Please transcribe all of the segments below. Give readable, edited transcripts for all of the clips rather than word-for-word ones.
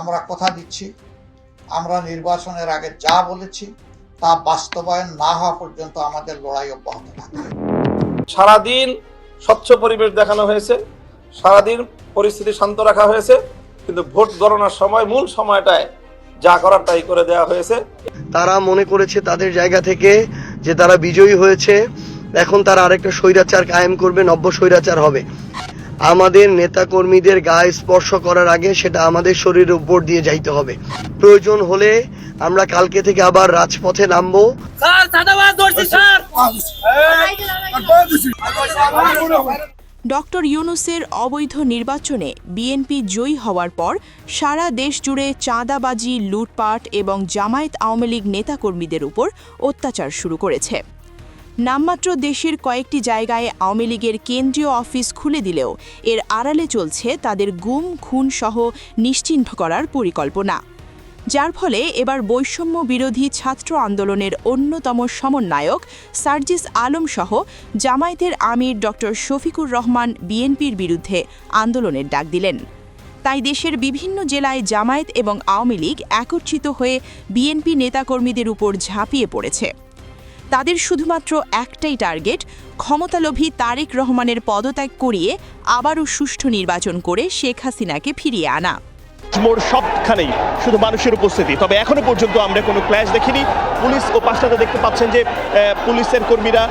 আমরা কথা দিচ্ছি, আমরা নির্বাচনের আগে যা বলেছি তা বাস্তবায়ন না হওয়া পর্যন্ত আমাদের লড়াই অব্যাহত থাকবে। সারাদিন স্বচ্ছ পরিবেশ দেখানো হয়েছে, সারাদিন পরিস্থিতি শান্ত রাখা হয়েছে, কিন্তু ভোট গণনার সময় মূল সময়টায় যা করার তাই করে দেওয়া হয়েছে। তারা মনে করেছে তাদের জায়গা থেকে যে তারা বিজয়ী হয়েছে, এখন তারা আরেকটা স্বৈরাচার কায়েম করবে, নব্য স্বৈরাচার হবে। আমাদের নেতাকর্মীদের গায়ে স্পর্শ করার আগে সেটা আমাদের শরীরের উপর দিয়ে যাইতে হবে। প্রয়োজন হলে আমরা কালকে থেকে আবার রাজপথে নামবো। ডক্টর ইউনূসের অবৈধ নির্বাচনে বিএনপি জয়ী হওয়ার পর সারা দেশ জুড়ে চাঁদাবাজি, লুটপাট এবং জামায়াত আওয়ামী লীগ নেতাকর্মীদের উপর অত্যাচার শুরু করেছে। নামমাত্র দেশের কয়েকটি জায়গায় আওয়ামী লীগের কেন্দ্রীয় অফিস খুলে দিলেও এর আড়ালে চলছে তাদের গুম, খুন সহ নিশ্চিহ্ন করার পরিকল্পনা, যার ফলে এবার বৈষম্য বিরোধী ছাত্র আন্দোলনের অন্যতম সমন্বয়ক সার্জিস আলম সহ জামায়াতের আমির ডক্টর শফিকুর রহমান বিএনপির বিরুদ্ধে আন্দোলনের ডাক দিলেন। তাই দেশের বিভিন্ন জেলায় জামায়াত এবং আওয়ামী লীগ একত্রিত হয়ে বিএনপি নেতাকর্মীদের উপর ঝাঁপিয়ে পড়েছে। তাদের শুধুমাত্র একটাই টার্গেট, ক্ষমতালোভী তারেক রহমানের পদত্যাগ করিয়ে আবারও সুষ্ঠু নির্বাচন করে শেখ হাসিনাকে ফিরিয়ে আনা। মোর সবখানেই শুধু মানুষের উপস্থিতি, তবে এখনো পর্যন্ত আমরা কোনো ক্ল্যাশ দেখিনি। পুলিশ ও পাশটাতে দেখতে পাচ্ছেন যে পুলিশের কর্মীরা,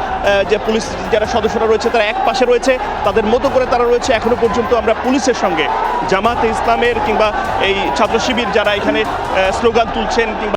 যে পুলিশ যারা সদস্যরা রয়েছে তারা এক পাশে রয়েছে, তাদের মতো করে তারা রয়েছে। এখনো পর্যন্ত আমরা পুলিশের সঙ্গে জামাতে ইসলামের কিংবা এই ছাত্র শিবির যারা এখানে স্লোগান তুলছেন কিংবা